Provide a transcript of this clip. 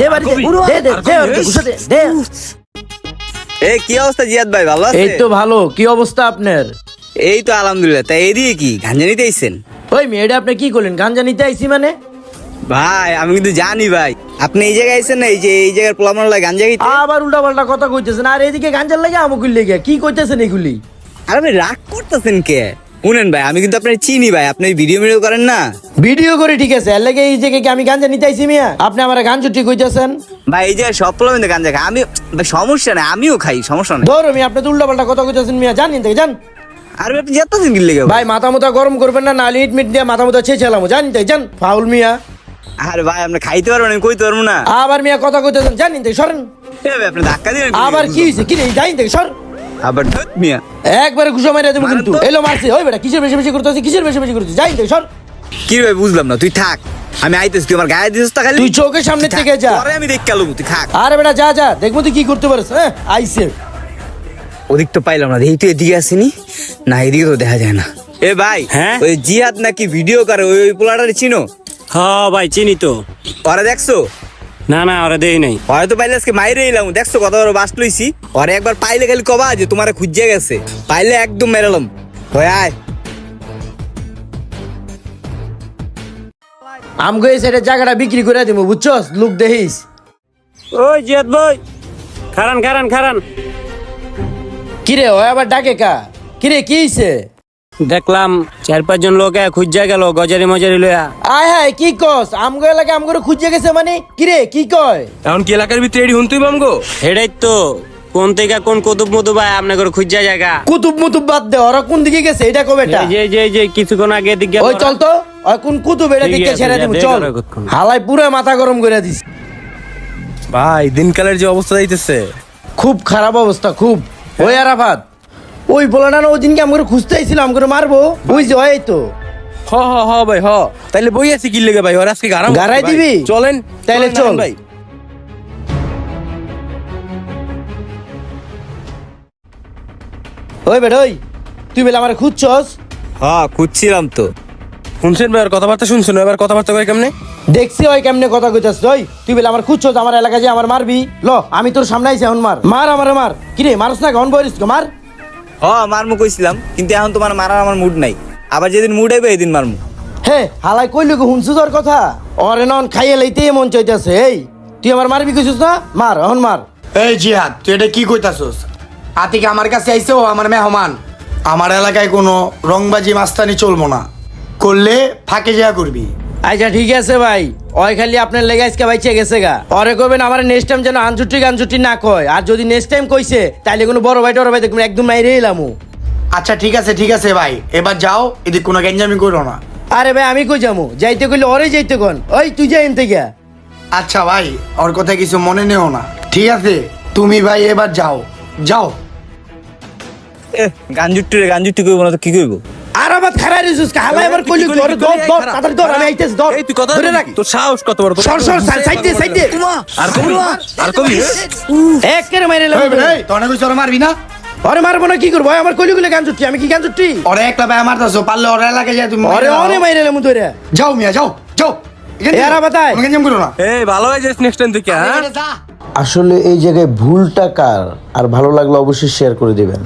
দে বাড়ি দে দে দে ঘুষা দে দে। এই কি অবস্থা জিয়াদ ভাই, ভালো এই আছে? তো ভালো, কি অবস্থা আপনার? এই তো আলহামদুলিল্লাহ। তা এদিকে কি গাঞ্জা নিতে আইছেন? ওই মেয়েটা আপনি কি করলেন? গাঞ্জা নিতে আইছি মানে? ভাই আমি কিন্তু জানি ভাই, আপনি এই জায়গায় আইছেন না, এই যে এই জায়গার পোলামানলা গাঞ্জা খাইতে। আবার উল্টা পাল্টা কথা কইতেছেন, আর এদিকে গাঞ্জার লাগে আমুকুল লেগে কি কইতেছেন এগুলি? আরে ভাই রাগ করতেছেন কে? শুনেন ভাই, আমি কিন্তু আপনার চিনি ভাই, আপনি ভিডিও মিডিও করেন না ভিডিও করে ঠিক আছে, এর লাগে এই জায়গায় কি আমি গাঞ্জা নিতে আইছি মিয়া? আপনি আমার গাঞ্জা ঠিক কইতেছেন? ভাই। এই জায়গায় সব পোলামেন গাঞ্জা খাই আমি ভাই, সমস্যা নাই, আমিও খাই, সমস্যা নাই। ধরো মিয়া, আপনি তো উল্টা পাল্টা কথা কইতেছেন মিয়া, জানেন থেকে জান। আর আপনি যেতেছেন কি লেগে ভাই মাথা মুথা গরম করবেন না, নালি ইট মিট দিয়ে মাথা মুথা ছেঁচালাম, জানেন তাই জান ফাউল মিয়া। আরে ভাই আপনি খাইতে পারবেন, আমি কইতে পারবো না। আবার মিয়া কথা কইতেছেন, জানেন তাই সরেন। এ ভাই আপনি ধাক্কা দিলেন আবার কি হইছে কি রে, জানেন তাই সর। আবার ধুত মিয়া। একবারে ঘুষা মাইরা দেবো কিন্তু। মারেন তো। এলো মারছে, ওই বেটা কিসের বেশি বেশি করতেছিস, কিসের বেশি বেশি করতেছিস, জানেন তাই সর। কি ভাই বুঝলাম না, তুই থাক, আমি আইতেছি, তুই আমার গায়ে দিছিস তা খালি। তুই চোখের সামনে তুই থাক, থেকে যা। পরে আমি দেখ কালো, তুই থাক। আরে বেটা যা যা, দেখবো তুই কি করতে পারিস। হ্যাঁ আইসে ওদিক তো পাইলাম না, দেখি তো এদিকে আসিনি না, এদিকে তো দেখা যায় না। এ ভাই হ্যাঁ? ওই জিহাদ নাকি ভিডিও করে, ওই ওই পোলাটারে চিনো? হ্যাঁ ভাই চিনি তো। ওরা দেখছো? না না ওরা দেই নাই। হয়তো পাইলে আজকে মাইরে এলাম, দেখছো কত বড় বাস লইছি। ওরে একবার পাইলে খালি কবা যে তোমারে খুঁজে গেছে, পাইলে একদম মেরালাম। হয় আয়। আমগো এই সাইডের জায়গাটা বিক্রি করে দিব, বুঝছস? লোক দেখিস। ওই জিয়াদ ভাই, খারান খারান খারান। কিরে ওই আবার ডাকে কা? কিরে কি হইছে? দেখলাম 4-5 জন লোক খুঁজা গেল গজারি মজারি লইয়া। আয় হায় কি কস? আমগো এলাকা আমগো খুঁজে গেছে মানে? কিরে কি কয়? এখন কি এলাকার ভিতরে এডি হুনতুই বামগো? হেডাই তো কোন থেকে কোন কুতুব মুতুব ভাই আপনাদের খুঁজা জায়গা। কুতুব মুতুব বাদ দে, ওরা কোন দিকে গেছে এটা কবে এটা? যে কিছুক্ষণ আগে দিক গেল। ওই চল তো, ওই কোন কুতুব এটা ঠিক দিকে আছে, ছেড়ে দিব যা, চল। দেখো কতক্ষণ। হালাই পুরো মাথা গরম করে দিস। ভাই দিনকালের যে অবস্থা যাইতেছে, খুব খারাপ অবস্থা খুব। ওই আরাফাত, ওই বলে না ওই দিনকে আমগো খুঁজতে আইছিল, আমগো মারবো, ওই যে হয় তো। হ হ হ ভাই হ, তাইলে বই আছি কি লেগে ভাই, ওর আজকে গারাম গারাই দিবি? চলেন তাইলে চলেন চল। ভাই। ওই বেটা ওই, তুই বেলা আমার খুঁজছস? হ্যাঁ খুঁজছিলাম তো। শুনছেন ভাই, ওর কথাবার্তা শুনছেন, এবার কথাবার্তা কয় কেমনে? দেখছি ওই কেমনে কথা কইতাছ। ওই তুই বেলা আমার খুঁজছস, আমার এলাকা যে আমার মারবি। ল আমি তোর সামনে আইছি, এখন মার মার আমারে মার। কিরে মারছ না? কেমন বলিস মার। হ্যাঁ মারমু কইছিলাম, কিন্তু এখন তোমার মারার আমার মুড নাই। আবার যেদিন মুড আইবে এদিন মারমু। হে হালাই কইলি গো, হুনছু তোর কথা? ওরে নন খাইয়ে লইতে মন চাইতেছে। এই তুই আমার মারবি কইছিস না? মার এখন মার। এই জিহাদ, তুই এটা কি কইতাছস? আতিক আমার কাছে আইছে, ও আমার মেহমান। আমার এলাকায় কোনো রংবাজি মাস্তানি চলবো না, করলে ফাঁকে যা করবি। আচ্ছা ঠিক আছে ভাই, ওই খালি আপনার লেগে আজকে বাইচে গেছে গা। ওরে কইবেন আমার নেক্সট টাইম যেন আনজুটি না কয়, আর যদি নেক্সট টাইম কইছে তাইলে কোনো বড় ভাই টড় ভাই দেখবেন একদম মাইরে এলামু। আচ্ছা ঠিক আছে ভাই, এবার যাও, এদিক কোনো গ্যাঞ্জামি করো না। আরে ভাই আমি কই যামু? যাইতে কইলে ওরে যাইতে কোন। ওই তুই যাই এনতে গিয়া। আচ্ছা ভাই, ওর কথা কিছু মনে নেও না, ঠিক আছে? তুমি ভাই এবার যাও যাও। গাঞ্জুটি কইব না তো কি কইব? আর আবার খারাই রিসুস কা হালাই এবার কইলি ধর ধর ধর তাড়াতাড়ি ধর, আমি আইতেছি ধর। এই তুই কথা ধরে রাখ। তোর সাহস কত বড়? সর সাইড দে। আর কবি আর কবি এক করে মাইরে এলাম। তোর কইছ ওরা মারবি না? ওরে মারবো না কি করবো? ওই আমার কইলি কইলে গান চুট্টি, আমি কি গান চুট্টি? ওরা একলা ভাই মারতাছো, পারলে ওর এলাকায় যায় তুমি ওরে ওরে মাইরে এলাম ধরে। যাও মিয়া যাও যাও। এরা বাতায়। কোনো গ্যাঞ্জাম করো না। এই ভালো হয়ে যাস নেক্সট টাইম থেকে, হ্যাঁ? যা। আসলে এই জায়গায় ভুলটা কার, আর ভালো লাগলে অবশ্যই শেয়ার করে দিবেন।